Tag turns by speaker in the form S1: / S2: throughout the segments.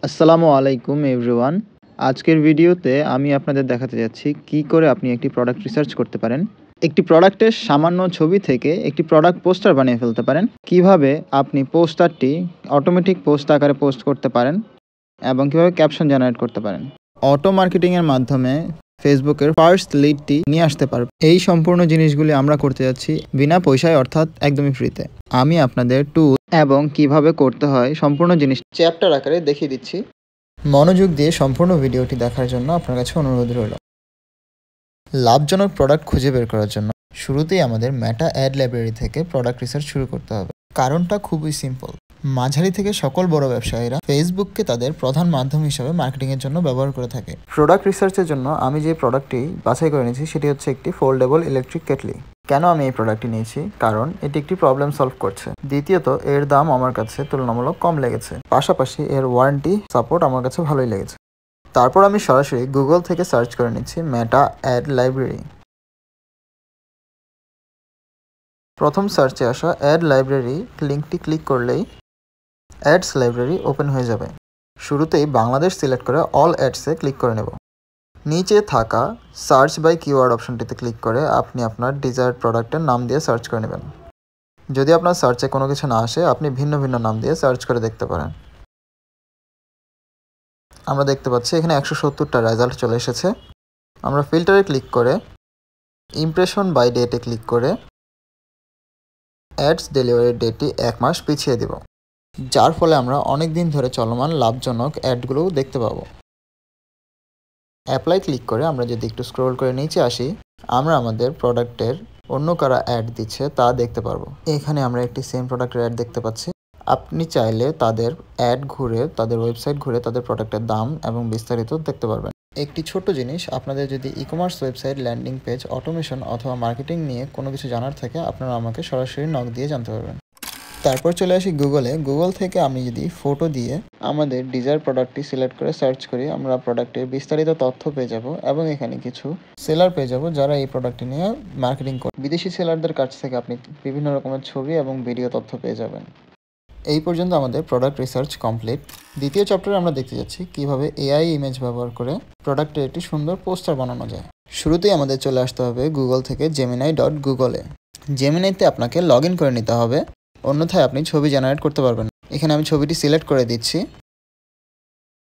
S1: আসসালামু আলাইকুম এভরিওয়ান। আজকের ভিডিওতে আমি আপনাদের দেখাতে যাচ্ছি কি করে আপনি একটি প্রোডাক্ট রিসার্চ করতে পারেন। একটি প্রোডাক্টের সামান্য ছবি থেকে একটি প্রোডাক্ট পোস্টার বানিয়ে ফেলতে পারেন। কিভাবে আপনি পোস্টারটি অটোমেটিক পোস্ট আকারে পোস্ট করতে পারেন এবং কিভাবে ক্যাপশন জেনারেট করতে পারেন। অটো মার্কেটিংয়ের মাধ্যমে ফেসবুকের ফার্স্ট লিডটি নিয়ে আসতে পারবে। এই সম্পূর্ণ জিনিসগুলি আমরা করতে যাচ্ছি বিনা পয়সায়, অর্থাৎ একদমই ফ্রিতে। আমি আপনাদের টুল এবং কিভাবে করতে হয় সম্পূর্ণ জিনিস চ্যাপ্টার আকারে দেখিয়ে দিচ্ছি। মনোযোগ দিয়ে সম্পূর্ণ ভিডিওটি দেখার জন্য আপনার কাছে অনুরোধ রইল। লাভজনক প্রোডাক্ট খুঁজে বের করার জন্য শুরুতেই আমাদের মেটা অ্যাড লাইব্রেরি থেকে প্রোডাক্ট রিসার্চ শুরু করতে হবে। কারণটা খুবই সিম্পল। মাঝারি থেকে সকল বড় ব্যবসায়ীরা ফেসবুককে তাদের প্রধান মাধ্যম হিসেবে মার্কেটিংয়ের জন্য ব্যবহার করে থাকে। প্রোডাক্ট রিসার্চের জন্য আমি যে প্রোডাক্টটি বাছাই করে নিয়েছি সেটি হচ্ছে একটি ফোল্ডেবল ইলেকট্রিক কেটলি। কেন আমি এই প্রোডাক্টটি নিয়েছি? কারণ এটি একটি প্রবলেম সলভ করছে। দ্বিতীয়ত, এর দাম আমার কাছে তুলনামূলক কম লেগেছে। পাশাপাশি এর ওয়ারেন্টি সাপোর্ট আমার কাছে ভালোই লেগেছে। তারপর আমি সরাসরি গুগল থেকে সার্চ করে নিচ্ছি মেটা অ্যাড লাইব্রেরি। প্রথম সার্চে আসা অ্যাড লাইব্রেরি লিঙ্কটি ক্লিক করলেই অ্যাডস লাইব্রেরি ওপেন হয়ে যাবে। শুরুতেই বাংলাদেশ সিলেক্ট করে অল অ্যাডসে ক্লিক করে নেব। নিচে থাকা সার্চ বাই কিওয়ার্ড অপশনটিতে ক্লিক করে আপনি আপনার ডিজায়ার্ড প্রোডাক্টের নাম দিয়ে সার্চ করে নেবেন। যদি আপনার সার্চে কোনো কিছু না আসে, আপনি ভিন্ন ভিন্ন নাম দিয়ে সার্চ করে দেখতে পারেন। আমরা দেখতে পাচ্ছি এখানে 170টা রেজাল্ট চলে এসেছে। আমরা ফিল্টারে ক্লিক করে ইমপ্রেশন বাই ডেটে ক্লিক করে অ্যাডস ডেলিভারির ডেটটি 1 মাস পিছিয়ে দেব, যার ফলে আমরা অনেক দিন ধরে চলমান লাভজনক অ্যাডগুলোও দেখতে পাবো। অ্যাপ্লাই ক্লিক করে আমরা যদি একটু স্ক্রল করে নিচে আসি, আমরা আমাদের প্রোডাক্টের অন্য কারা অ্যাড দিচ্ছে তা দেখতে পারবো। এখানে আমরা একটি সেম প্রোডাক্টের অ্যাড দেখতে পাচ্ছি। আপনি চাইলে তাদের অ্যাড ঘুরে, তাদের ওয়েবসাইট ঘুরে তাদের প্রোডাক্টের দাম এবং বিস্তারিত দেখতে পারবেন। একটি ছোট্ট জিনিস, আপনাদের যদি e commerce website, landing page, automation অথবা মার্কেটিং নিয়ে কোনো কিছু জানার থাকে, আপনারা আমাকে সরাসরি নক দিয়ে জানতে পারবেন। তারপর চলে আসি গুগলে। গুগল থেকে আমি যদি ফটো দিয়ে আমাদের ডিজায়ার প্রোডাক্টটি সিলেক্ট করে সার্চ করি, আমরা প্রোডাক্টের বিস্তারিত তথ্য পেয়ে যাব এবং এখানে কিছু সেলার পেয়ে যাব যারা এই প্রোডাক্টটি নিয়ে মার্কেটিং করে। বিদেশি সেলারদের কাছ থেকে আপনি বিভিন্ন রকমের ছবি এবং ভিডিও তথ্য পেয়ে যাবেন। এই পর্যন্ত আমাদের প্রোডাক্ট রিসার্চ কমপ্লিট। দ্বিতীয় চ্যাপ্টারে আমরা দেখতে যাচ্ছি কিভাবে এআই ইমেজ ব্যবহার করে প্রোডাক্টের একটি সুন্দর পোস্টার বানানো যায়। শুরুতেই আমাদের চলে আসতে হবে গুগল থেকে gemini.google-এ। জেমিনাইতে আপনাকে লগ ইন করে নিতে হবে, অন্যথায় আপনি ছবি জেনারেট করতে পারবেন। এখানে আমি ছবিটি সিলেক্ট করে দিচ্ছি।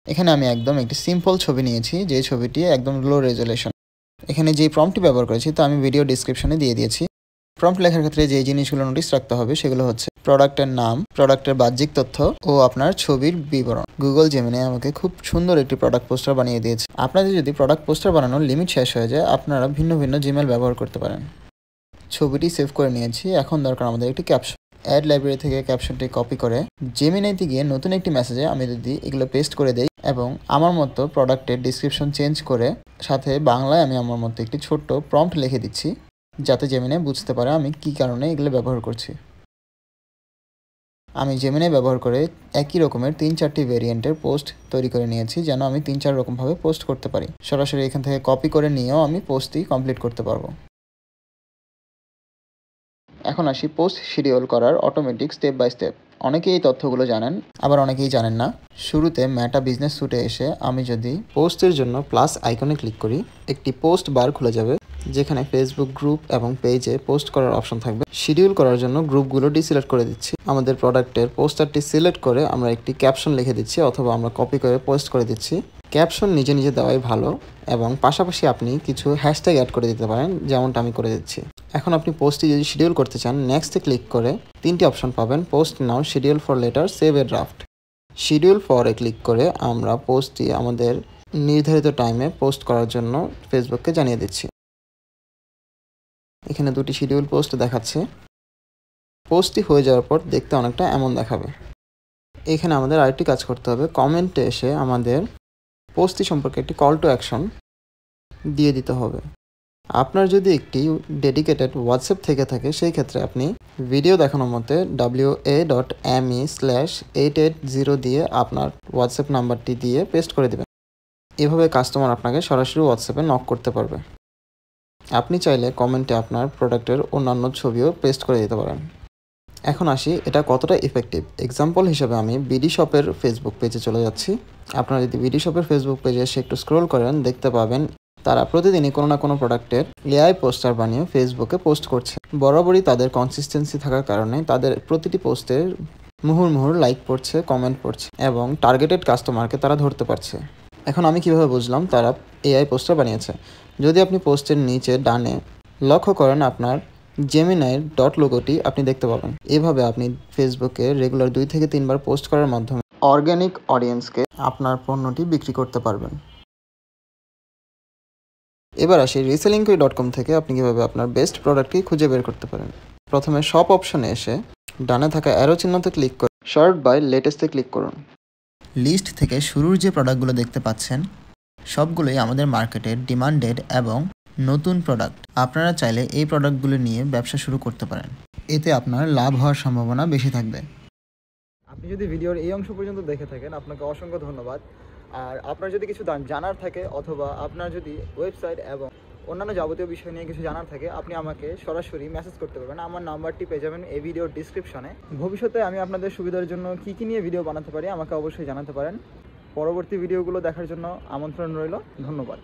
S1: এখানে আমি একদম একটি সিম্পল ছবি নিয়েছি, যে ছবিটি একদম লো রেজুলেশন। এখানে যে প্রম্পটটি ব্যবহার করেছি তা আমি ভিডিও ডিসক্রিপশনে দিয়ে দিয়েছি। প্রম্পট লেখার ক্ষেত্রে যে জিনিসগুলো নোটিস রাখতে হবে সেগুলো হচ্ছে প্রোডাক্টের নাম, প্রোডাক্টের বাহ্যিক তথ্য ও আপনার ছবির বিবরণ। গুগল জেমিনাই আমাকে খুব সুন্দর একটি প্রোডাক্ট পোস্টার বানিয়ে দিয়েছে। আপনাদের যদি প্রোডাক্ট পোস্টার বানানোর লিমিট শেষ হয়ে যায়, আপনারা ভিন্ন ভিন্ন জিমেল ব্যবহার করতে পারেন। ছবিটি সেভ করে নিয়েছি। এখন দরকার আমাদের একটি ক্যাপশন। অ্যাড লাইব্রেরি থেকে ক্যাপশনটি কপি করে জেমিনাইতে গিয়ে নতুন একটি মেসেজে আমি যদি এগুলো পেস্ট করে দেই এবং আমার মতো প্রোডাক্টের ডিসক্রিপশন চেঞ্জ করে সাথে বাংলায় আমি আমার মতো একটি ছোট্ট প্রম্পট লিখে দিচ্ছি, যাতে জেমিনাই বুঝতে পারে আমি কী কারণে এগুলো ব্যবহার করছি। আমি জেমিনাই ব্যবহার করে একই রকমের 3-4টি ভেরিয়েন্টের পোস্ট তৈরি করে নিয়েছি, যেন আমি 3-4 রকমভাবে পোস্ট করতে পারি। সরাসরি এখান থেকে কপি করে নিয়েও আমি পোস্টটি কমপ্লিট করতে পারবো। এখন আসি পোস্ট শিডিউল করার অটোমেটিক স্টেপ বাই স্টেপ। অনেকেই এই তথ্যগুলো জানেন, আবার অনেকেই জানেন না। শুরুতে মেটা বিজনেস স্যুটে এসে আমি যদি পোস্টের জন্য প্লাস আইকনে ক্লিক করি, একটি পোস্ট বার খুলে যাবে যেখানে ফেসবুক গ্রুপ এবং পেজে পোস্ট করার অপশন থাকবে। শিডিউল করার জন্য গ্রুপগুলো ডিসিলেক্ট করে দিচ্ছি। আমাদের প্রোডাক্টের পোস্টারটি সিলেক্ট করে আমরা একটি ক্যাপশন লিখে দিচ্ছি অথবা আমরা কপি করে পোস্ট করে দিচ্ছি। ক্যাপশন নিজে নিজে দেওয়াই ভালো এবং পাশাপাশি আপনি কিছু হ্যাশট্যাগ অ্যাড করে দিতে পারেন, যেমনটা আমি করে দিচ্ছি। এখন আপনি পোস্টটি যদি শিডিউল করতে চান, নেক্সটে ক্লিক করে 3টি অপশন পাবেন: post now, schedule for letter, save A draft. Schedule ফরে ক্লিক করে আমরা পোস্টটি আমাদের নির্ধারিত টাইমে পোস্ট করার জন্য ফেসবুককে জানিয়ে দিচ্ছি। এখানে 2টি শিডিউল পোস্ট দেখাচ্ছে। পোস্টটি হয়ে যাওয়ার পর দেখতে অনেকটা এমন দেখাবে। এখানে আমাদের আরেকটি কাজ করতে হবে, কমেন্টে এসে আমাদের পোস্টটি সম্পর্কে একটি কল টু অ্যাকশন দিয়ে দিতে হবে। আপনার যদি একটি ডেডিকেটেড হোয়াটসঅ্যাপ থেকে থাকে, সেই ক্ষেত্রে আপনি ভিডিও দেখানোর মতে wa.me/880 দিয়ে আপনার হোয়াটসঅ্যাপ নাম্বারটি দিয়ে পেস্ট করে দেবেন। এভাবে কাস্টমার আপনাকে সরাসরি হোয়াটসঅ্যাপে নক করতে পারবে। আপনি চাইলে কমেন্টে আপনার প্রোডাক্টের অন্যান্য ছবিও পেস্ট করে দিতে পারেন। এখন আসি এটা কতটা ইফেক্টিভ। এক্সাম্পল হিসেবে আমি বিডি শপের ফেসবুক পেজে চলে যাচ্ছি। আপনারা যদি বিডি শপের ফেসবুক পেজে এসে একটু স্ক্রোল করেন, দেখতে পাবেন তারা প্রতিদিনই কোনো না কোনো প্রোডাক্টের এআই পোস্টার বানিয়ে ফেসবুকে পোস্ট করছে। বরাবরই তাদের কনসিস্টেন্সি থাকার কারণে তাদের প্রতিটি পোস্টে মুহুর্মুহুর লাইক পড়ছে, কমেন্ট পড়ছে এবং টার্গেটেড কাস্টমারকে তারা ধরতে পারছে। এখন আমি কিভাবে বুঝলাম তারা এআই পোস্টার বানিয়েছে? যদি আপনি পোস্টের নিচে ডানে লক্ষ্য করেন, আপনার জেমিনাইয়ের ডট লোগোটি আপনি দেখতে পাবেন। এভাবে আপনি ফেসবুকে রেগুলার 2 থেকে 3 বার পোস্ট করার মাধ্যমে অর্গ্যানিক অডিয়েন্সকে আপনার পণ্যটি বিক্রি করতে পারবেন। এবার আসি resellingury.com থেকে আপনি কীভাবে আপনার বেস্ট প্রোডাক্টটি খুঁজে বের করতে পারেন। প্রথমে শপ অপশনে এসে ডানে থাকা অ্যারো চিহ্নতে ক্লিক করে শর্ট বাই লেটেস্টে ক্লিক করুন। লিস্ট থেকে শুরুর যে প্রোডাক্টগুলো দেখতে পাচ্ছেন সবগুলোই আমাদের মার্কেটের ডিমান্ডেড এবং নতুন প্রোডাক্ট। আপনারা চাইলে এই প্রোডাক্টগুলো নিয়ে ব্যবসা শুরু করতে পারেন, এতে আপনার লাভ হওয়ার সম্ভাবনা বেশি থাকবে।
S2: আপনি যদি ভিডিওর এই অংশ পর্যন্ত দেখে থাকেন, আপনাকে অসংখ্য ধন্যবাদ। আর আপনার যদি কিছু জানার থাকে অথবা আপনার যদি ওয়েবসাইট এবং অন্যান্য যাবতীয় বিষয় নিয়ে কিছু জানার থাকে, আপনি আমাকে সরাসরি মেসেজ করতে পারবেন। আমার নাম্বারটি পেয়ে যাবেন এই ভিডিওর ডিসক্রিপশনে। ভবিষ্যতে আমি আপনাদের সুবিধার জন্য কী নিয়ে ভিডিও বানাতে পারি আমাকে অবশ্যই জানাতে পারেন। পরবর্তী ভিডিওগুলো দেখার জন্য আমন্ত্রণ রইল। ধন্যবাদ।